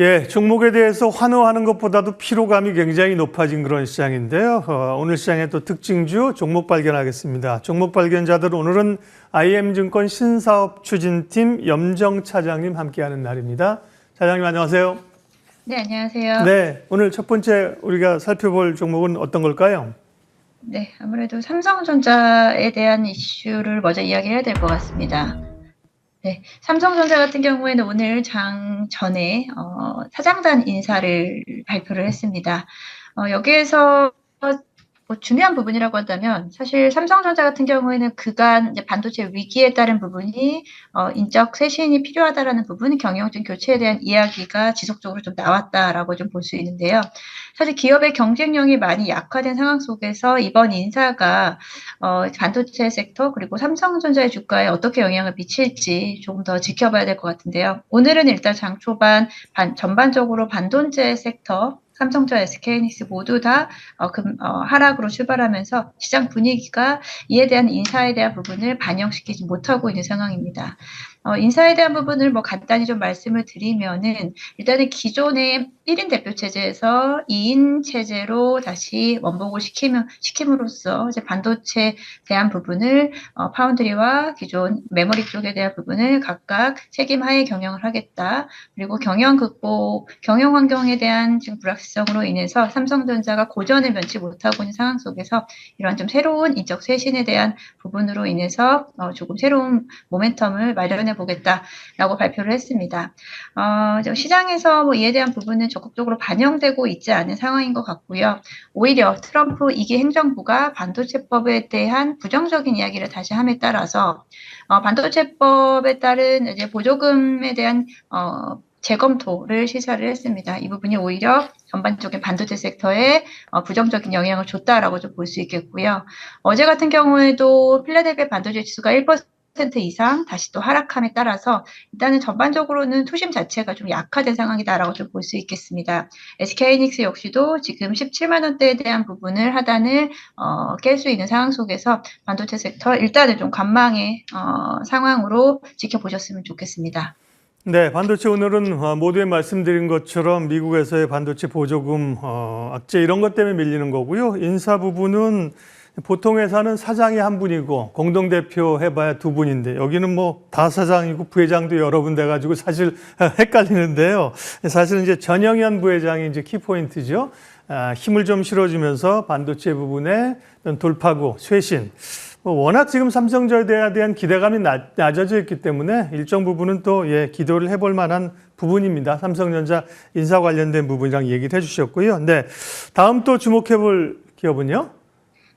예, 종목에 대해서 환호하는 것보다도 피로감이 굉장히 높아진 그런 시장인데요. 오늘 시장의 또 특징주 종목 발견하겠습니다. 종목 발견자들 오늘은 IM증권 신사업 추진팀 염정 차장님 함께하는 날입니다. 차장님 안녕하세요. 네, 안녕하세요. 네, 오늘 첫 번째 우리가 살펴볼 종목은 어떤 걸까요? 네, 아무래도 삼성전자에 대한 이슈를 먼저 이야기해야 될 것 같습니다. 네, 삼성전자 같은 경우에는 오늘 장 전에 사장단 인사를 발표를 했습니다. 여기에서 뭐 중요한 부분이라고 한다면 사실 삼성전자 같은 경우에는 그간 이제 반도체 위기에 따른 부분이 인적 쇄신이 필요하다라는 부분, 경영진 교체에 대한 이야기가 지속적으로 좀 나왔다라고 좀 볼 수 있는데요. 사실 기업의 경쟁력이 많이 약화된 상황 속에서 이번 인사가 반도체 섹터 그리고 삼성전자의 주가에 어떻게 영향을 미칠지 조금 더 지켜봐야 될 것 같은데요. 오늘은 일단 장 초반 전반적으로 반도체 섹터 삼성전자, SK하이닉스 모두 다 하락으로 출발하면서 시장 분위기가 이에 대한 인사에 대한 부분을 반영시키지 못하고 있는 상황입니다. 인사에 대한 부분을 뭐 간단히 좀 말씀을 드리면은 일단은 기존의 1인 대표 체제에서 2인 체제로 다시 원복을 시킴으로써 이제 반도체에 대한 부분을 파운드리와 기존 메모리 쪽에 대한 부분을 각각 책임하에 경영을 하겠다. 그리고 경영 극복, 경영 환경에 대한 지금 불확실성으로 인해서 삼성전자가 고전을 면치 못하고 있는 상황 속에서 이러한 좀 새로운 인적 쇄신에 대한 부분으로 인해서 조금 새로운 모멘텀을 마련해 보겠다라고 발표를 했습니다. 시장에서 뭐 이에 대한 부분은 적극적으로 반영되고 있지 않은 상황인 것 같고요. 오히려 트럼프 2기 행정부가 반도체법에 대한 부정적인 이야기를 다시 함에 따라서 반도체법에 따른 이제 보조금에 대한 재검토를 시사를 했습니다. 이 부분이 오히려 전반적인 반도체 섹터에 부정적인 영향을 줬다라고 좀 볼 수 있겠고요. 어제 같은 경우에도 필라델피아 반도체 지수가 1% 이상 다시 또 하락함에 따라서 일단은 전반적으로는 투심 자체가 좀 약화된 상황이다라고 좀 볼 수 있겠습니다. SK하이닉스 역시도 지금 17만 원대에 대한 부분을 하단을 깰 수 있는 상황 속에서 반도체 섹터 일단은 좀 관망의 상황으로 지켜보셨으면 좋겠습니다. 네, 반도체 오늘은 모두에 말씀드린 것처럼 미국에서의 반도체 보조금 악재 이런 것 때문에 밀리는 거고요. 인사 부분은 보통 회사는 사장이 한 분이고 공동대표 해봐야 두 분인데 여기는 뭐 다 사장이고 부회장도 여러 분 돼가지고 사실 헷갈리는데요. 사실은 이제 전영현 부회장이 이제 키포인트죠. 힘을 좀 실어주면서 반도체 부분에 돌파구, 쇄신. 워낙 지금 삼성전자에 대한 기대감이 낮아져 있기 때문에 일정 부분은 또 기도를 해볼 만한 부분입니다. 삼성전자 인사 관련된 부분이랑 얘기를 해주셨고요. 네, 다음 또 주목해볼 기업은요?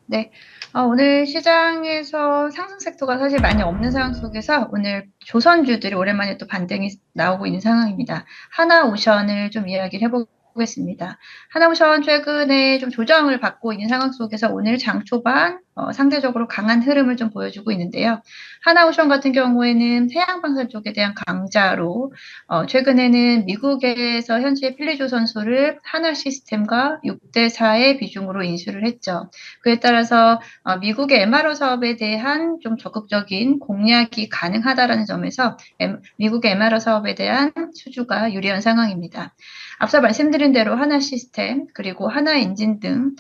네. 오늘 시장에서 상승 섹터가 사실 많이 없는 상황 속에서 오늘 조선주들이 오랜만에 또 반등이 나오고 있는 상황입니다. 하나오션을 좀 이야기를 해보겠습니다. 하나오션 최근에 좀 조정을 받고 있는 상황 속에서 오늘 장 초반 상대적으로 강한 흐름을 좀 보여주고 있는데요. 하나오션 같은 경우에는 해양방산 쪽에 대한 강자로 최근에는 미국에서 현재 필리조선소를 하나시스템과 6대4의 비중으로 인수를 했죠. 그에 따라서 미국의 MRO 사업에 대한 좀 적극적인 공략이 가능하다라는 점에서 미국의 MRO 사업에 대한 수주가 유리한 상황입니다. 앞서 말씀드린 대로 하나시스템 그리고 하나엔진 등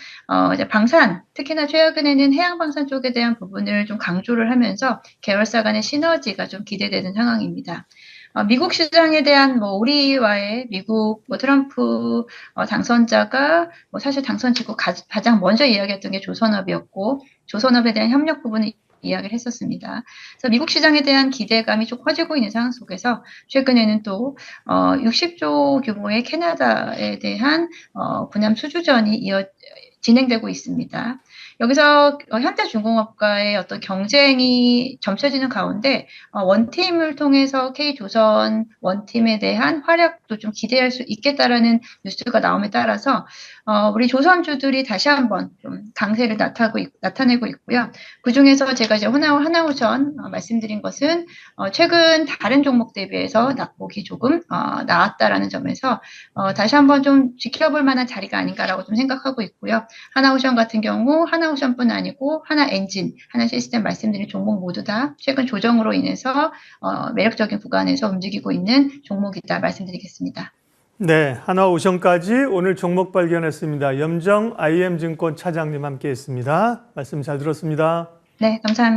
이제 방산 특히나 최근에는 해양방산 쪽에 대한 부분을 좀 강조를 하면서 계열사 간의 시너지가 좀 기대되는 상황입니다. 미국 시장에 대한 뭐 우리와의 미국 뭐 트럼프 당선자가 뭐 사실 당선 직후 가장 먼저 이야기했던 게 조선업이었고 조선업에 대한 협력 부분을 이야기를 했었습니다. 그래서 미국 시장에 대한 기대감이 좀 커지고 있는 상황 속에서 최근에는 또 60조 규모의 캐나다에 대한 군함 수주전이 진행되고 있습니다. 여기서 현대중공업과의 어떤 경쟁이 점쳐지는 가운데 원팀을 통해서 K조선 원팀에 대한 활약도 좀 기대할 수 있겠다라는 뉴스가 나옴에 따라서 우리 조선주들이 다시 한번 좀 강세를 나타내고 있고요. 그중에서 제가 이제 하나오션 말씀드린 것은 최근 다른 종목 대비해서 낙폭이 조금 나왔다라는 점에서 다시 한번 좀 지켜볼 만한 자리가 아닌가라고 좀 생각하고 있고요. 하나오션 같은 경우 하나오션뿐 아니고 하나엔진, 하나시스템 말씀드린 종목 모두 다 최근 조정으로 인해서 매력적인 구간에서 움직이고 있는 종목이다 말씀드리겠습니다. 네, 한화오션까지 오늘 종목 발견했습니다. 염정 IM증권 차장님 함께했습니다. 말씀 잘 들었습니다. 네, 감사합니다.